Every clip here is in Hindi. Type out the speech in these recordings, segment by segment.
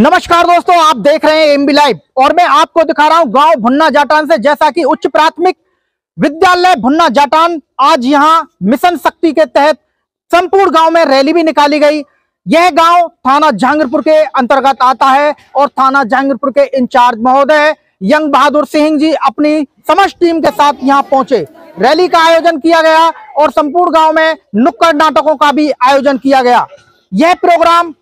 नमस्कार दोस्तों, आप देख रहे हैं एमबी लाइव और मैं आपको दिखा रहा हूं गांव भुन्ना जाटान से। जैसा कि उच्च प्राथमिक विद्यालय भुन्ना जाटान, आज यहां मिशन शक्ति के तहत संपूर्ण गांव में रैली भी निकाली गई। यह गांव थाना जहांगीरपुर के अंतर्गत आता है और थाना जहांगीरपुर के इंचार्ज महोदय यंग बहादुर सिंह जी अपनी समस्त टीम के साथ यहां पहुंचे। रैली का आयोजन किया गया और संपूर्ण गांव में नुक्कड़ नाटकों का भी आयोजन किया गया। यह प्रोग्राम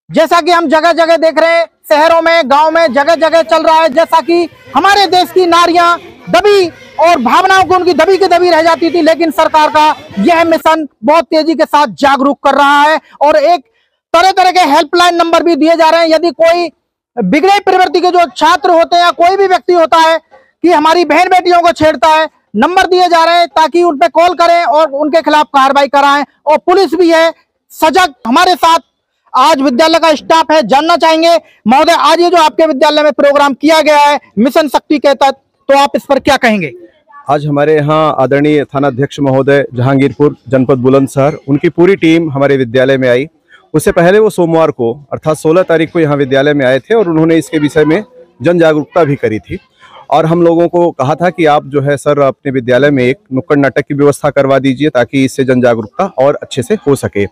जैसा कि हम जगह जगह देख रहे हैं, शहरों में, गांव में, जगह जगह चल रहा है। जैसा कि हमारे देश की नारियां दबी और भावनाओं को उनकी दबी की दबी रह जाती थी, लेकिन सरकार का यह मिशन बहुत तेजी के साथ जागरूक कर रहा है और एक तरह तरह के हेल्पलाइन नंबर भी दिए जा रहे हैं। यदि कोई बिगड़े प्रवृत्ति के जो छात्र होते हैं या कोई भी व्यक्ति होता है कि हमारी बहन बेटियों को छेड़ता है, नंबर दिए जा रहे हैं ताकि उन पे कॉल करें और उनके खिलाफ कार्रवाई कराएं। और पुलिस भी है सजग। हमारे साथ आज विद्यालय का स्टाफ है, जानना चाहेंगे महोदय, आज ये जो आपके विद्यालय में प्रोग्राम किया गया है मिशन शक्ति के तहत, तो आप इस पर क्या कहेंगे? आज हमारे यहाँ आदरणीय थानाध्यक्ष महोदय जहांगीरपुर जनपद बुलंदशहर, उनकी पूरी टीम हमारे विद्यालय में आई। उससे पहले वो सोमवार को अर्थात 16 तारीख को यहाँ विद्यालय में आए थे और उन्होंने इसके विषय में जन जागरूकता भी करी थी। और हम लोगों को कहा था कि आप जो है सर अपने विद्यालय में एक नुक्कड़ नाटक की व्यवस्था करवा दीजिए ताकि इससे जन जागरूकता और अच्छे से हो सके।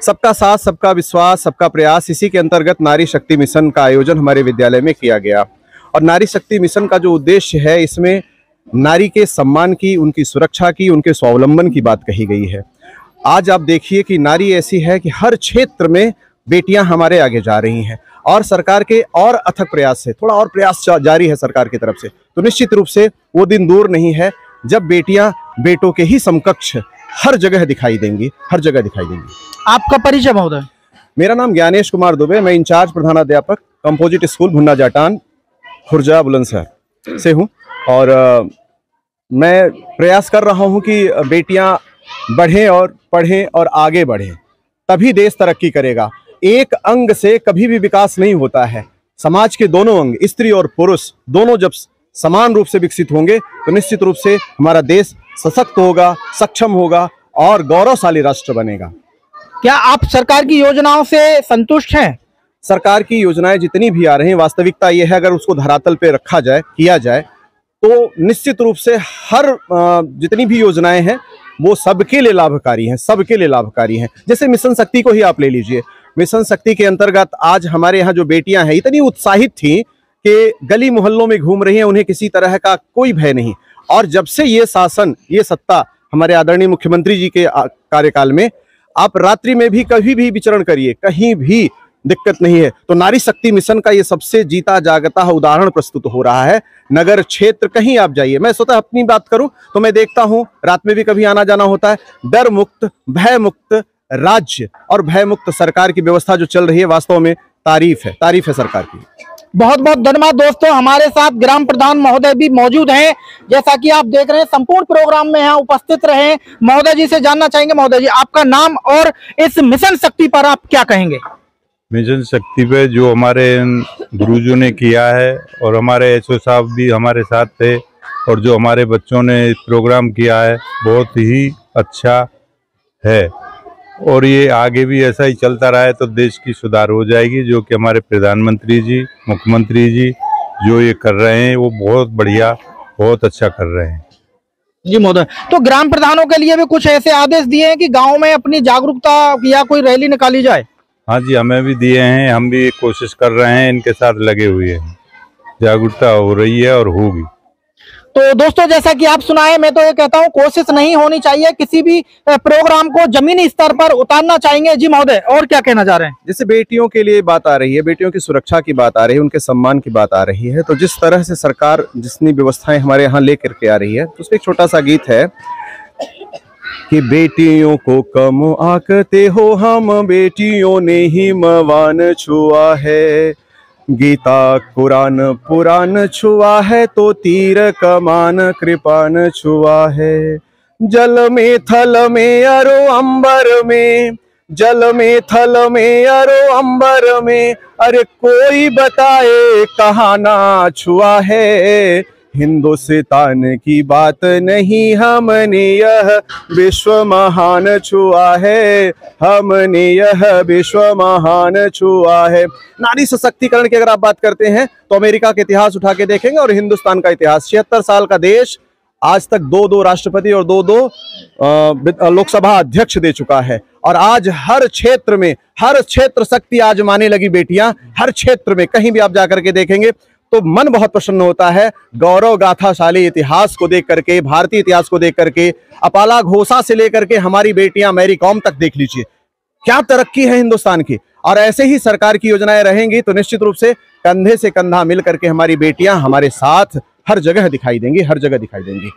सबका साथ, सबका विश्वास, सबका प्रयास, इसी के अंतर्गत नारी शक्ति मिशन का आयोजन हमारे विद्यालय में किया गया। और नारी शक्ति मिशन का जो उद्देश्य है, इसमें नारी के सम्मान की, उनकी सुरक्षा की, उनके स्वावलंबन की बात कही गई है। आज आप देखिए कि नारी ऐसी है कि हर क्षेत्र में बेटियां हमारे आगे जा रही हैं और सरकार के और अथक प्रयास से थोड़ा और प्रयास जारी है सरकार की तरफ से, तो निश्चित रूप से वो दिन दूर नहीं है जब बेटियां बेटों के ही समकक्ष हर जगह दिखाई देंगी, हर जगह दिखाई देंगी। आपका परिचय महोदय? मेरा नाम ज्ञानेश कुमार दुबे, मैं इंचार्ज प्रधानाध्यापक कंपोजिट स्कूल भुन्ना जाटान खुर्जा बुलंदशहर से हूँ। और मैं प्रयास कर रहा हूँ कि बेटियां बढ़ें और पढ़ें और आगे बढ़ें, तभी देश तरक्की करेगा। एक अंग से कभी भी विकास नहीं होता है। समाज के दोनों अंग, स्त्री और पुरुष दोनों जब समान रूप से विकसित होंगे तो निश्चित रूप से हमारा देश सशक्त होगा, सक्षम होगा और गौरवशाली राष्ट्र बनेगा। क्या आप सरकार की योजनाओं से संतुष्ट हैं? सरकार की योजनाएं जितनी भी आ रही हैं, वास्तविकता ये है अगर उसको धरातल पे रखा जाए, किया जाए, तो निश्चित रूप से हर जितनी भी योजनाएं हैं वो सबके लिए लाभकारी हैं, सबके लिए लाभकारी हैं। जैसे मिशन शक्ति को ही आप ले लीजिए। मिशन शक्ति के अंतर्गत आज हमारे यहाँ जो बेटियां हैं इतनी उत्साहित थीं कि गली मोहल्लों में घूम रही हैं, उन्हें किसी तरह का कोई भय नहीं। और जब से ये शासन, ये सत्ता हमारे आदरणीय मुख्यमंत्री जी के कार्यकाल में, आप रात्रि में भी कभी भी विचरण करिए, कहीं भी दिक्कत नहीं है। तो नारी शक्ति मिशन का ये सबसे जीता जागता उदाहरण प्रस्तुत हो रहा है। नगर क्षेत्र कहीं आप जाइए, मैं स्वतः अपनी बात करूं तो मैं देखता हूं रात में भी कभी आना जाना होता है। डर मुक्त, भय मुक्त राज्य और भय मुक्त सरकार की व्यवस्था जो चल रही है, वास्तव में तारीफ है सरकार की। बहुत बहुत धन्यवाद दोस्तों। हमारे साथ ग्राम प्रधान महोदय भी मौजूद हैं। जैसा कि आप देख रहे हैं, संपूर्ण प्रोग्राम में यहाँ उपस्थित रहे। महोदय जी से जानना चाहेंगे, महोदय जी आपका नाम और इस मिशन शक्ति पर आप क्या कहेंगे? मिशन शक्ति पे जो हमारे गुरुजों ने किया है और हमारे एसओ साहब भी हमारे साथ थे और जो हमारे बच्चों ने प्रोग्राम किया है, बहुत ही अच्छा है। और ये आगे भी ऐसा ही चलता रहा है तो देश की सुधार हो जाएगी। जो कि हमारे प्रधानमंत्री जी, मुख्यमंत्री जी जो ये कर रहे हैं वो बहुत बढ़िया, बहुत अच्छा कर रहे हैं। जी महोदय, तो ग्राम प्रधानों के लिए भी कुछ ऐसे आदेश दिए हैं कि गांव में अपनी जागरूकता या कोई रैली निकाली जाए? हाँ जी, हमें भी दिए हैं, हम भी कोशिश कर रहे हैं, इनके साथ लगे हुए हैं। जागरूकता हो रही है और होगी। तो दोस्तों, जैसा कि आप सुनाए, मैं तो ये कहता हूँ कोशिश नहीं होनी चाहिए, किसी भी प्रोग्राम को जमीनी स्तर पर उतारना चाहेंगे। जी महोदय, और क्या कहना चाह रहे हैं? जैसे बेटियों के लिए बात आ रही है, बेटियों की सुरक्षा की बात आ रही है, उनके सम्मान की बात आ रही है, तो जिस तरह से सरकार जितनी व्यवस्थाएं हमारे यहाँ लेकर के आ रही है, तो उसमें एक छोटा सा गीत है कि बेटियों को कम आंकते हो, हम बेटियों ने ही मान छुआ है। गीता कुरान पुराण छुआ है तो तीर कमान कृपान छुआ है। जल में थल में अरो अंबर में, जल में थल में अरो अंबर में, अरे कोई बताए कहाँ ना छुआ है। हिंदुस्तान की बात नहीं, हमने यह विश्व महान छुआ है, हमने यह विश्व महान छुआ है। नारी सशक्तिकरण की अगर आप बात करते हैं तो अमेरिका का इतिहास उठा के देखेंगे और हिंदुस्तान का इतिहास, 76 साल का देश आज तक दो राष्ट्रपति और दो लोकसभा अध्यक्ष दे चुका है। और आज हर क्षेत्र में, हर क्षेत्र शक्ति आज माने लगी बेटियां, हर क्षेत्र में कहीं भी आप जाकर के देखेंगे तो मन बहुत प्रसन्न होता है। गौरव गाथाशाली इतिहास को देख करके, भारतीय इतिहास को देख करके, अपाला घोषा से लेकर के हमारी बेटियां मैरी कॉम तक देख लीजिए, क्या तरक्की है हिंदुस्तान की। और ऐसे ही सरकार की योजनाएं रहेंगी तो निश्चित रूप से कंधे से कंधा मिल करके हमारी बेटियां हमारे साथ हर जगह दिखाई देंगी, हर जगह दिखाई देंगी।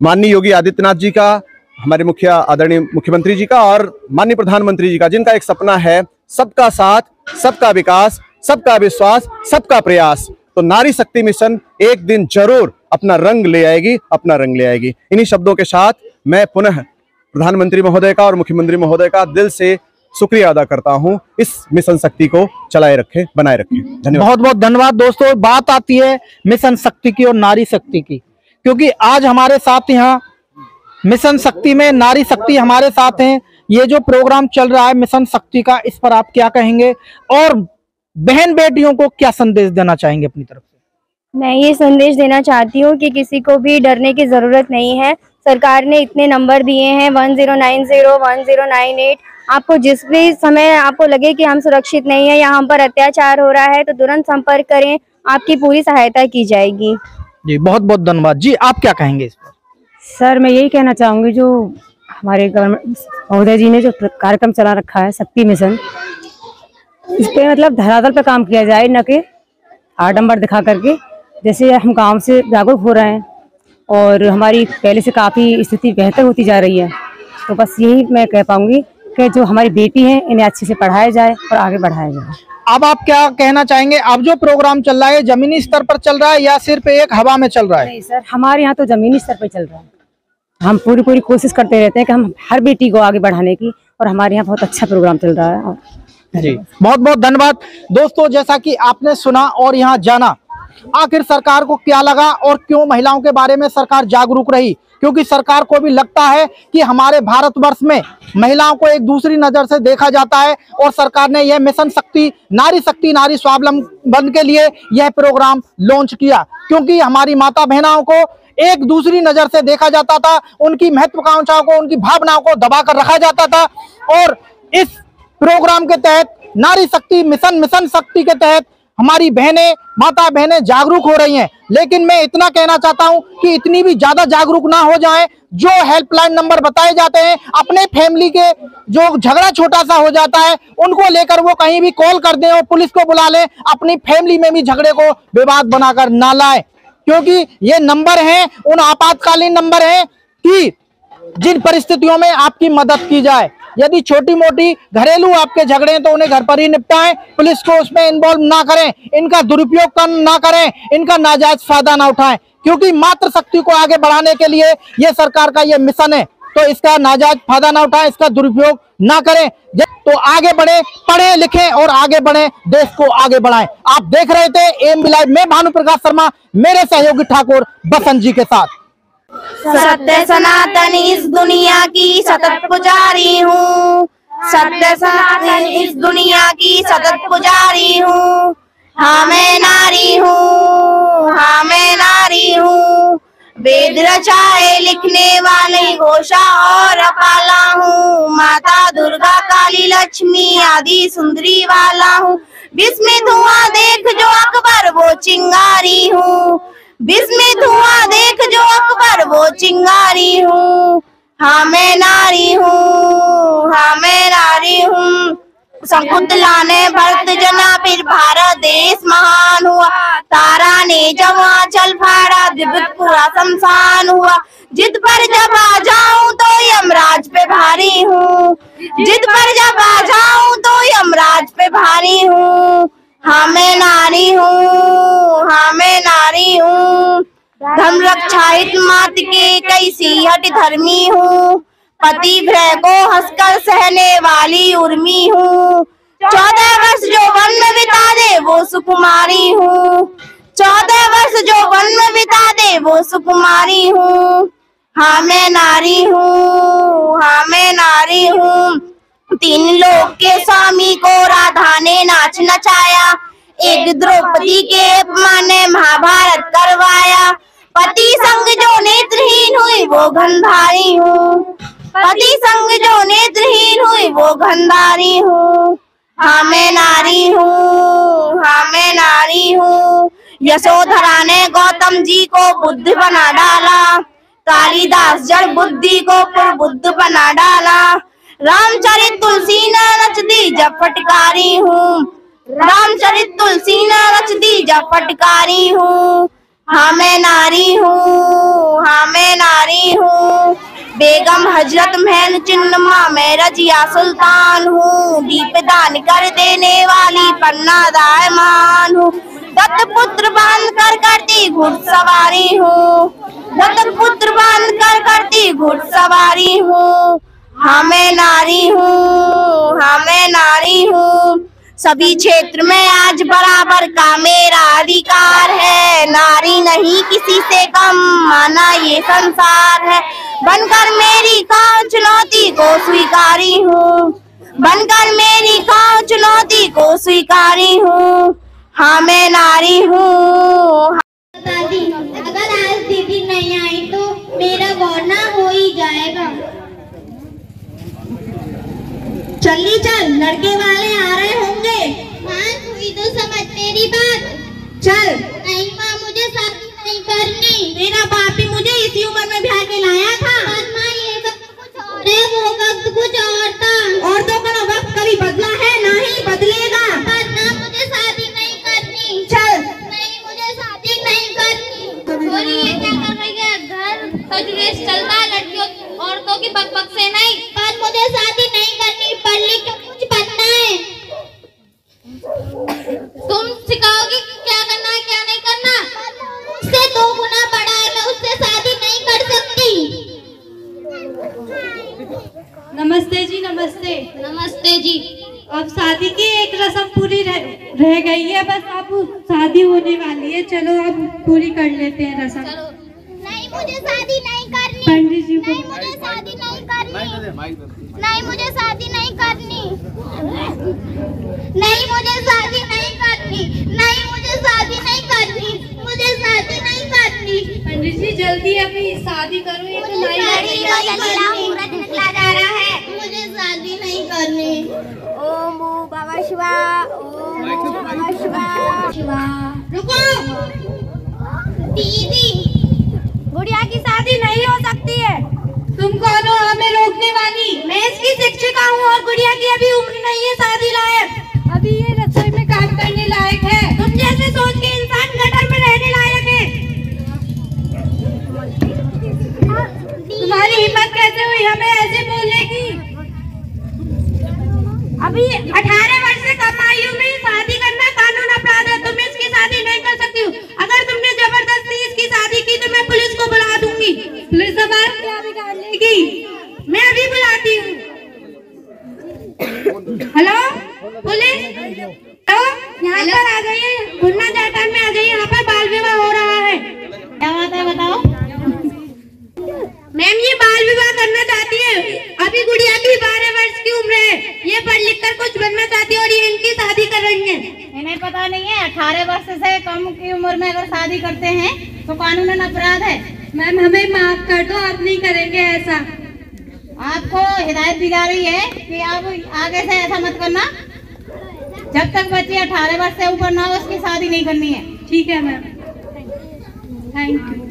माननीय योगी आदित्यनाथ जी का, हमारे आदरणीय मुख्यमंत्री जी का और माननीय प्रधानमंत्री जी का, जिनका एक सपना है सबका साथ, सबका विकास, सबका विश्वास, सबका प्रयास, तो नारी शक्ति मिशन एक दिन जरूर अपना रंग ले आएगी, अपना रंग ले आएगी। इन्हीं शब्दों के साथ मैं पुनः प्रधानमंत्री महोदय का और मुख्यमंत्री महोदय का दिल से शुक्रिया अदा करता हूं। इस मिशन शक्ति को चलाए रखें, बनाए रखें। धन्यवाद। बहुत बहुत धन्यवाद। दोस्तों, बात आती है मिशन शक्ति की और नारी शक्ति की, क्योंकि आज हमारे साथ यहाँ मिशन शक्ति में नारी शक्ति हमारे साथ हैं। ये जो प्रोग्राम चल रहा है मिशन शक्ति का, इस पर आप क्या कहेंगे और बहन बेटियों को क्या संदेश देना चाहेंगे अपनी तरफ से? मैं ये संदेश देना चाहती हूँ कि किसी को भी डरने की जरूरत नहीं है। सरकार ने इतने नंबर दिए हैं 1090, 1098। आपको जिस भी समय आपको लगे कि हम सुरक्षित नहीं है या हम पर अत्याचार हो रहा है तो तुरंत संपर्क करें, आपकी पूरी सहायता की जाएगी। जी बहुत बहुत धन्यवाद। जी आप क्या कहेंगे इस पर? सर मैं यही कहना चाहूंगी, जो हमारे गवर्नमेंट महोदय जी ने जो कार्यक्रम चला रखा है शक्ति मिशन, इस पे मतलब धरातल पे काम किया जाए, न कि आडंबर दिखा करके। जैसे हम गांव से जागरूक हो रहे हैं और हमारी पहले से काफ़ी स्थिति बेहतर होती जा रही है, तो बस यही मैं कह पाऊंगी कि जो हमारी बेटी हैं इन्हें अच्छे से पढ़ाया जाए और आगे बढ़ाया जाए। अब आप क्या कहना चाहेंगे? अब जो प्रोग्राम चल रहा है जमीनी स्तर पर चल रहा है या सिर्फ एक हवा में चल रहा है? नहीं सर, हमारे यहाँ तो जमीनी स्तर पर चल रहा है। हम पूरी कोशिश करते रहते हैं कि हम हर बेटी को आगे बढ़ाने की, और हमारे यहाँ बहुत अच्छा प्रोग्राम चल रहा है। जी बहुत बहुत धन्यवाद। दोस्तों, जैसा कि आपने सुना और यहाँ जाना, आखिर सरकार को क्या लगा और क्यों महिलाओं के बारे में सरकार जागरूक रही, क्योंकि सरकार को भी लगता है कि हमारे भारतवर्ष में महिलाओं को एक दूसरी नजर से देखा जाता है और सरकार ने यह मिशन शक्ति, नारी स्वावलंबन के लिए यह प्रोग्राम लॉन्च किया, क्योंकि हमारी माता बहनाओं को एक दूसरी नजर से देखा जाता था, उनकी महत्वाकांक्षाओं को, उनकी भावनाओं को दबाकर रखा जाता था। और इस प्रोग्राम के तहत नारी शक्ति मिशन शक्ति के तहत हमारी बहनें, माता बहनें जागरूक हो रही हैं। लेकिन मैं इतना कहना चाहता हूं कि इतनी भी ज्यादा जागरूक ना हो जाएं। जो हेल्पलाइन नंबर बताए जाते हैं, अपने फैमिली के जो झगड़ा छोटा सा हो जाता है उनको लेकर वो कहीं भी कॉल कर दें और पुलिस को बुला लें, अपनी फैमिली में भी झगड़े को विवाद बनाकर ना लाएं, क्योंकि ये नंबर हैं, उन आपातकालीन नंबर हैं कि जिन परिस्थितियों में आपकी मदद की जाए। यदि छोटी मोटी घरेलू आपके झगड़े हैं तो उन्हें घर पर ही निपटाएं, पुलिस को उसमें इन्वॉल्व ना करें, इनका दुरुपयोग ना करें, इनका नाजायज फायदा ना उठाएं, क्योंकि मातृ शक्ति को आगे बढ़ाने के लिए ये सरकार का ये मिशन है। तो इसका नाजायज फायदा ना उठाएं, इसका दुरुपयोग ना करें, तो आगे बढ़े, पढ़े लिखें और आगे बढ़े, देश को आगे बढ़ाएं। आप देख रहे थे एएमबी लाइव में भानु प्रकाश शर्मा, मेरे सहयोगी ठाकुर बसंत जी के साथ। सत्य सनातन इस दुनिया की सतत पुजारी हूँ, सत्य सनातन इस दुनिया की सतत पुजारी हूँ। हाँ मैं नारी हूँ, हाँ मैं नारी हूँ, वेद रचाए लिखने वाली घोषा और अपाला हूँ। माता दुर्गा काली लक्ष्मी आदि सुंदरी वाला हूँ। विस्मित हुआ देख जो अकबर वो चिंगारी हूँ, विस्मित हुआ देख जो अकबर वो चिंगारी हूँ। हाँ मैं नारी हूँ, हाँ मैं नारी हूँ। शकुंतला ने भरत जना फिर भारत देश महान हुआ। तारा ने जब आंचल फाड़ा दिव्य पूरा शमशान हुआ। जिद पर जब आ जाऊं तो यमराज पे भारी हूँ, जिद पर जब आ जाऊं तो यमराज पे भारी हूँ। हाँ मैं नारी हूँ, हाँ मैं नारी हूँ। धर्म रक्षा हित मात के कैसी हट धर्मी हूँ। पति भय को हंसकर सहने वाली उर्मी हूँ। 14 वर्ष जो वन में बिता दे वो सुकुमारी हूँ। 14 वर्ष जो वन में बिता दे वो सुकुमारी हूँ। हाँ मैं नारी हूँ, हाँ मैं नारी हूँ। 3 लोक के स्वामी को राधा ने नाच नचाया, एक द्रौपदी के अपमान ने महाभारत करवाया। पति संग जो नेत्रहीन हुई वो गंधारी हूँ, पति संग जो नेत्रहीन हुई वो गंधारी हूँ। हाँ मैं नारी हूँ, हाँ मैं नारी हूँ। यशोधरा ने गौतम जी को बुद्ध बना डाला, कालिदास जड़ बुद्धि को प्रबुद्ध बना डाला। रामचरित तुलसी ने रच दी जब फटकारी हूँ, रामचरित तुलसी ने रच दी जब फटकारी हूँ। हाँ मैं नारी हूँ, हाँ मैं नारी हूँ। बेगम हजरत महल चिन्नमा मैं रजिया सुल्तान हूँ, दीपदान कर देने वाली पन्ना दायमान हूँ। दत्त पुत्र बांध कर करती घुड़सवारी हूँ, दत्त पुत्र बांध कर करती घुड़सवारी हूँ। हाँ मैं नारी हूँ, हाँ मैं नारी हूँ। सभी क्षेत्र में आज बराबर का मेरा अधिकार है, नारी नहीं किसी से कम माना ये संसार है। बनकर मेरी खाओ चुनौती को स्वीकारी हूँ, बनकर मेरी खाओ चुनौती को स्वीकारी हूँ। हाँ मैं नारी हूँ। दादी अगर आज दीदी नहीं आई तो मेरा वरना हो ही जाएगा। चली चल, लड़के वाले आ रहे होंगे। माँ हुई तो समझ मेरी बात। चल। नहीं माँ मुझे शादी नहीं करनी, मेरा बाप भी मुझे इसी उम्र में ब्याह के लाया था। माँ ये सब कुछ और है, वो वक्त कुछ और था। औरतों का वक्त कभी बदला है ना ही बदलेगा। ना मुझे शादी नहीं करनी। चल। नहीं मुझे शादी नहीं करनी। बोली ये क्या कर रही है? घर सजुरेश चलता है लड़कियों औरतों की बकबक से नहीं। पर मुझे शादी नहीं करनी, पढ़ लिख के कुछ बनना है। तुम सिखाओगी क्या करना है क्या नहीं करना। उससे 2 गुना बड़ा है, मैं उससे शादी नहीं कर सकती। नमस्ते जी, नमस्ते। नमस्ते जी। अब शादी की एक रस्म पूरी रह गई है, बस अब शादी होने वाली है। चलो अब पूरी कर लेते हैं रस्म। नहीं मुझे शादी नहीं करनी। पंडित जी को नहीं मुझे शादी नहीं करनी। नहीं मुझे शादी नहीं करनी। नहीं मुझे शादी नहीं करनी। नहीं मुझे शादी नहीं करनी। मुझे शादी नहीं करनी। पंडित जी जल्दी अभी शादी करो, ये तो नहीं निकला जा रहा है। मुझे शादी नहीं करनी। ओम भूर्भुवः शिवा, ओम भूर्भुवः शिवा। रुको दीदी, गुड़िया की शादी नहीं हो सकती है। तुम कौन हो हमें रोकने वाली? मैं इसकी शिक्षिका हूँ और गुड़िया की अभी उम्र नहीं है शादी लायक। अभी ये रसोई में काम करने लायक है। तुम जैसे सोच के इंसान गटर में रहने लायक है। तुम्हारी हिम्मत कैसे हुई हमें ऐसे बोलने की? अभी 18 वर्ष से कम आयु में शादी करना कानून अपराध है। तुम इसकी शादी नहीं कर सकती हो। अगर तुमने जबरदस्ती इसकी शादी की तो मैं पुलिस को बुला दूंगी। पुलिस हमारा क्या बिगाड़ लेगी? मैं अभी बुलाती हूँ। हेलो पुलिस, तो यहाँ पर आ जाइए, भुन्ना जाटन में आ जाइए। यहाँ पर बाल विवाह हो रहा है। क्या बात है बताओ। मैम ये बाल विवाह करना चाहती है। अभी गुड़िया की 12 वर्ष की उम्र है। ये पढ़ लिख कर कुछ बनना चाहती है और ये इनकी शादी कर रही है। इन्हें पता नहीं है 18 वर्ष से कम की उम्र में अगर शादी करते हैं तो कानूनन अपराध है। मैम हमें माफ कर दो, आप नहीं करेंगे ऐसा। आपको हिदायत दी जा रही है कि आप आगे से ऐसा मत करना। जब तक बच्ची 18 वर्ष से ऊपर ना हो उसकी शादी नहीं करनी है। ठीक है मैम, थैंक यू।